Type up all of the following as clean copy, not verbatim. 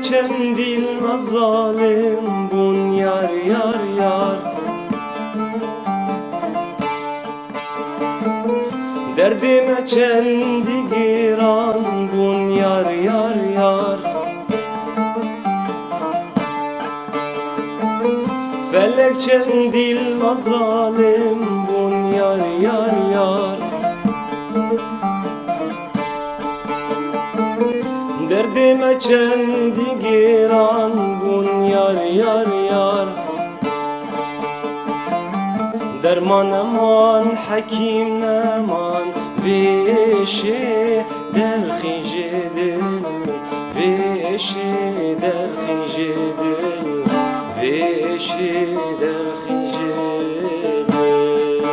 çendil nazalim bun yar yar yar. Derdime çendi giran bun yar yar yar. Felek çendil nazalim bun yar yar yar. Derdime çendi giran bun yar yar yar. Derman eman hakim eman Beşi derhi jedil Beşi derhi jedil Beşi derhi jedil.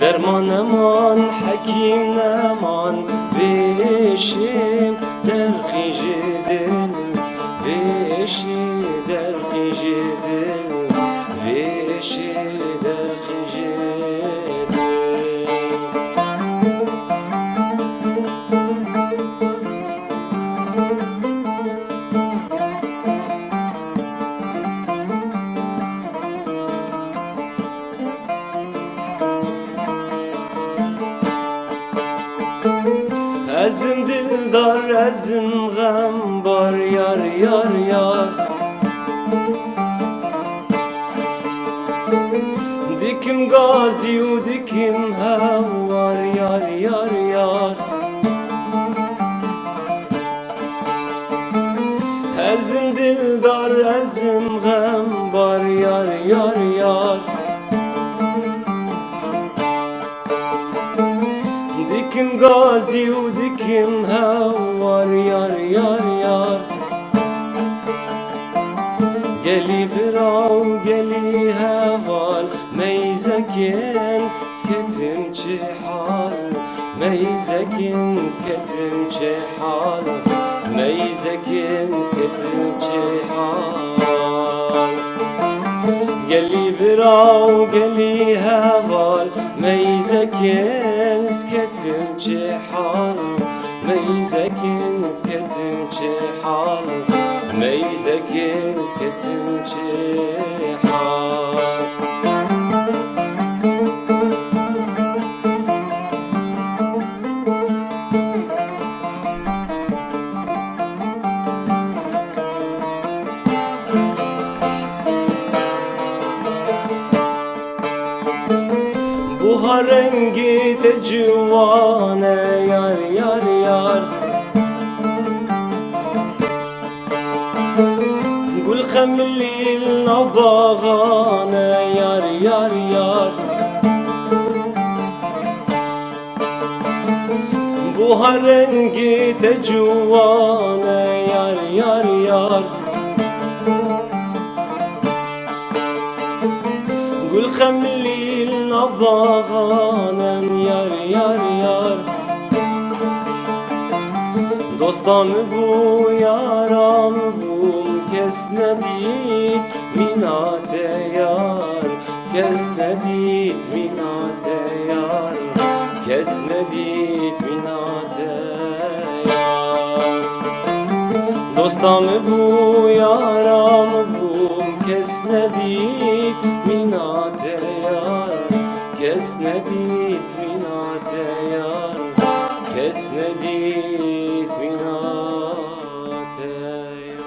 Derman eman hakim eman Beşi derhi jedil Beşi derhi jedil Beşi derhi jedil. Ezim dildar, ezim gam bar yar yar yar. Dikim gazi u dikim hevar yar yar yar. Ezim dildar, ezim gam bar yar yar yar. Dikim gazi u dikim hevar yar yar yar. Geli birav geli heval Meyzekin sketim çihal Meyzekin sketim çihal Meyzekin sketim çihal. Geli birav geli heval Meyzekin sketim çihal Meyzekin sketim çihal Meyzekin sketim çihal. Bu rengi de civane yar yar yar. Gul khemlil nabagane yar yar yar. Bu rengi de civane yar yar yar. Gul khemlil nabaganen yar yar yar. Dostam bu yaram bu kesnedit minate yar. Kesnedit minate yar. Kesnedit minate yar. Dostam bu yaram bu kesnedit minate yar. Kesnedit minate yar. Kesnedit minate yar.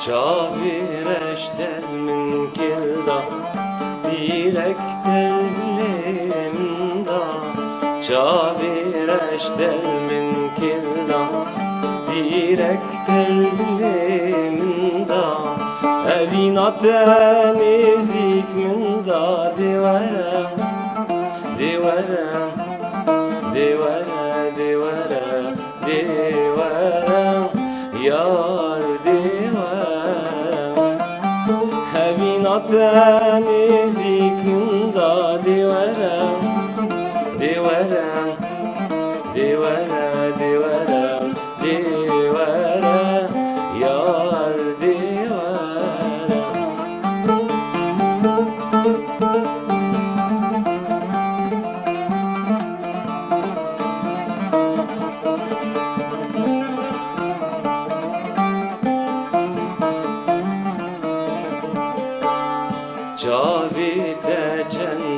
Çavireşten min kilda direk tellimda. Çavireşten min kilda direk tellimda. Evinaten izik min da divarem divarem divarem divarem divarem yar divarem. Evinaten izik min da divarem divarem divarem divarem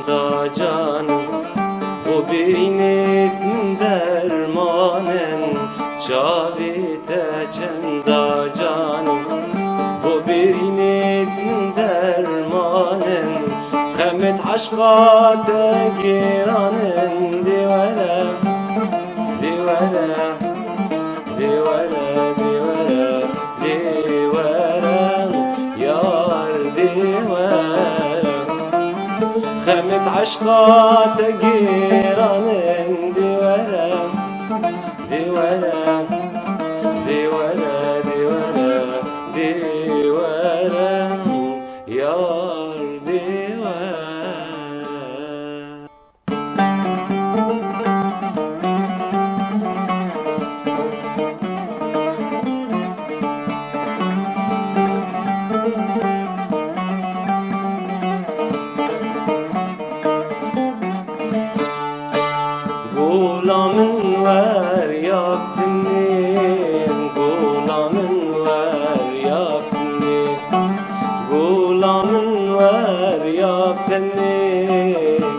çanda canım, bu birinin dermanen, Cavite çanda canım, bu birinin dermanen, Hemet aşka tegiranen, divere, divere, divere, divere, divere, yar divere. Hemet aşka tegiranen, divere, divere, divere, divere, divere, yar divere. Gulamın ver yaptın, gulamın ver yaptın, gulamın ver yaptın,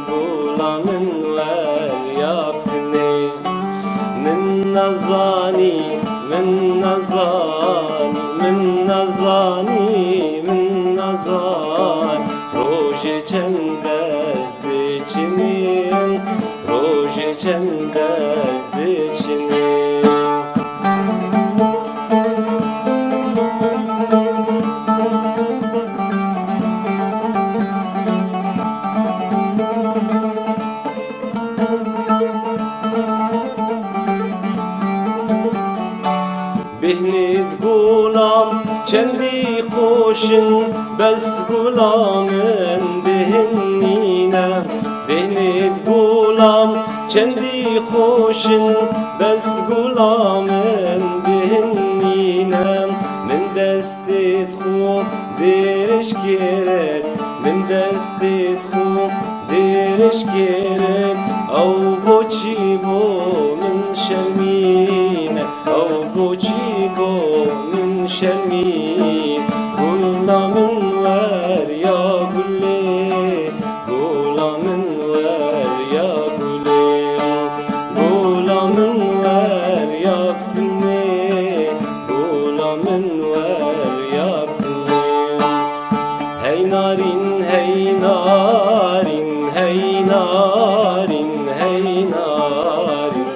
gulamın ver yaptın. Min nazani, min nazani, min nazani, min nazani, roje çendezdi çimin, roje çendezdi çimin. Behnit gulam kendi hoşun, bes gulamın behnine. Behnit gulam kendi hoşun, bes gulamın behnine. Min destit xu diriş geret, min destit xu diriş geret. Av boçi bo min şermine, av boçi bo min şermine. Gulamın ver ya gülle, gulamın ver ya gülle, gulamın ver ya gülle, gulamın ver ya gülle. Hey narin, hey narin, hey narin, hey narin,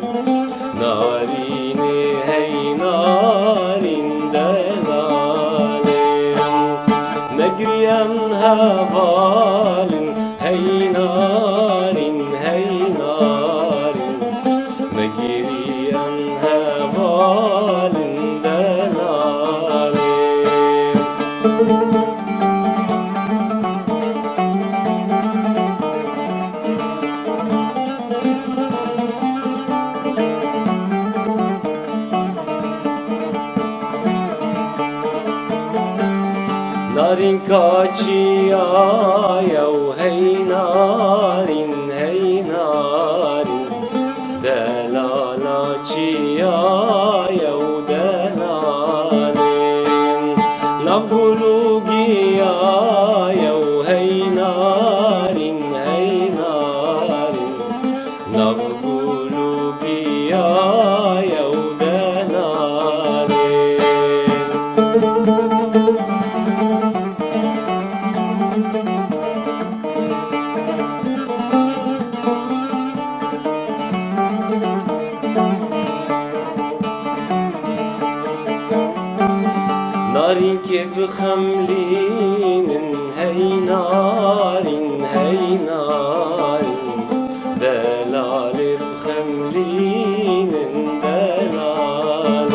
narini hey narin delalim. Megriyem hevalin, hey narin, hey narin, megriyem hevalin delalim. Narin kaçıya yav, hey narin, hey narin, delalaçıya yav delalim. Nabulugiya yav, hey narin, hey narin, nabulugiya yav delalim. Narin keb xemlinin, hey narin, hey narin, delalif xemlinin delalim.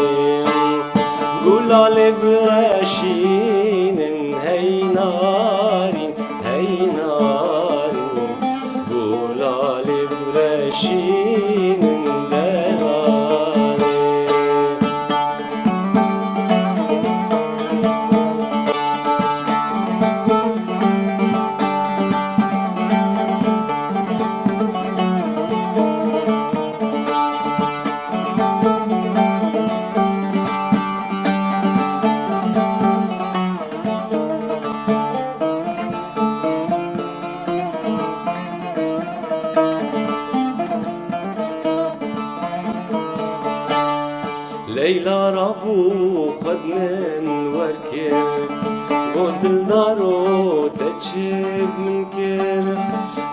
Gulalib reşinin, hey narin, hey narin, gulalib reşinin delalim.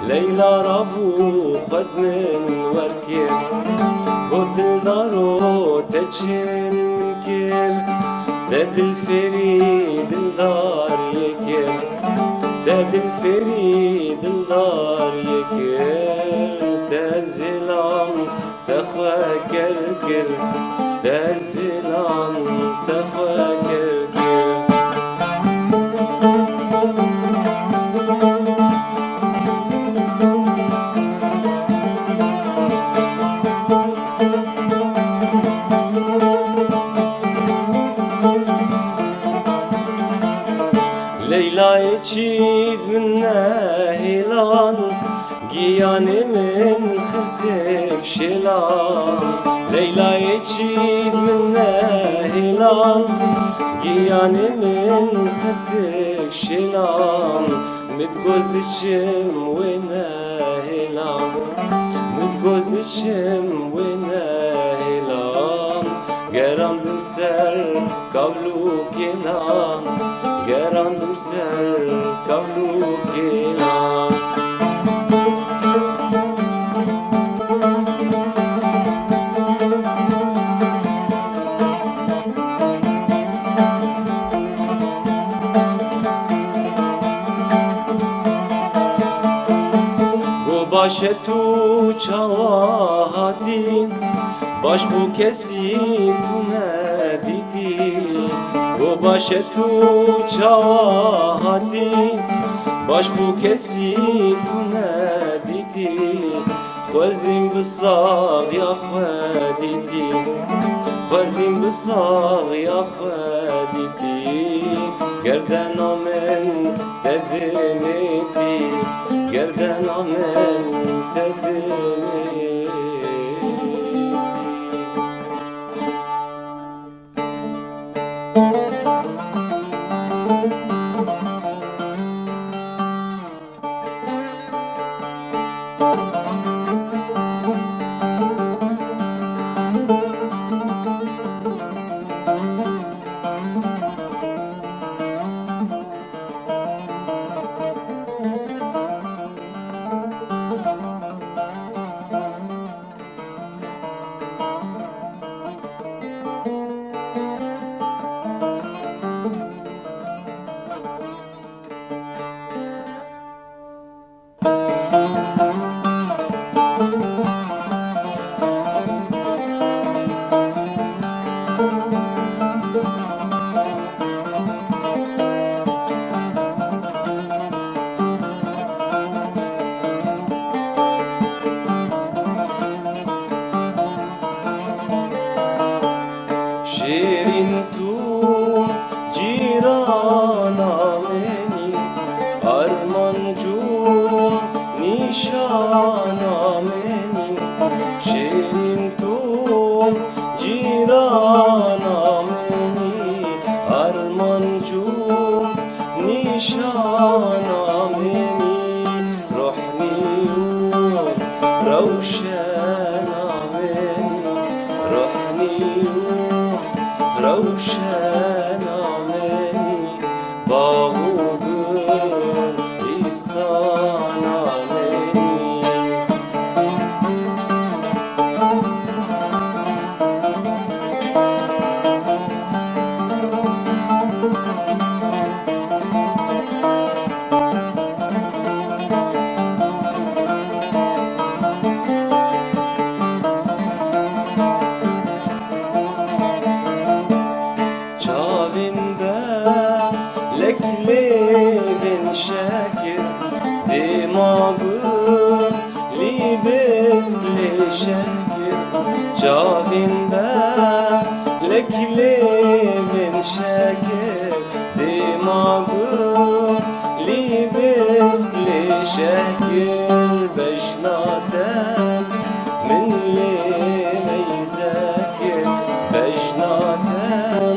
ليلى رابو خد من وركر قد الدارو تجن كر دد الفريد الدار يكر دد الفريد الدار يكر تزلام تخوى كركر تزلام تخوى كركر ليلى يجيد منا هلال جياني من خدك شلال ليلى يجيد منا هلال جياني من خدك شلال متجوز دشم وينا هلال متجوز دشم وينا هلال gerandım ser kavluk ilan gerandım ser kavluk ilan bu başe tu çavahati baş bu kesi tu ne didi bu başe tu çavahati baş bu kesi tu ne didi خزين بالصاغ يا خديتي خزين بالصاغ يا خديتي قردنا من تدمتي قردنا من تدمتي شیرین تو جیرانا منی arman جون نشانا منی شیرین تو جیرانا منی arman جون نشانا منی روحني روشانا مني روحني روشن آمنی باغو گلستان آمنی Leklebin şekir dimağım libeskli şekir cavinde leklebin şekir dimağım libeskli şekir beşnaten minli meyzekir beşnaten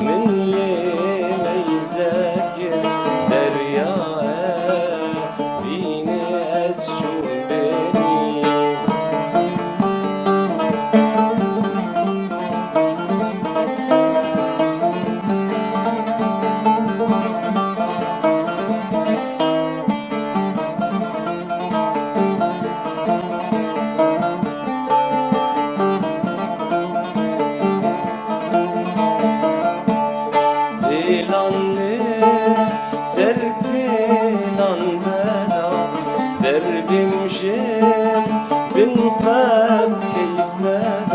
minli دریا بین از شوبنی بمشي بنقاد كيسنا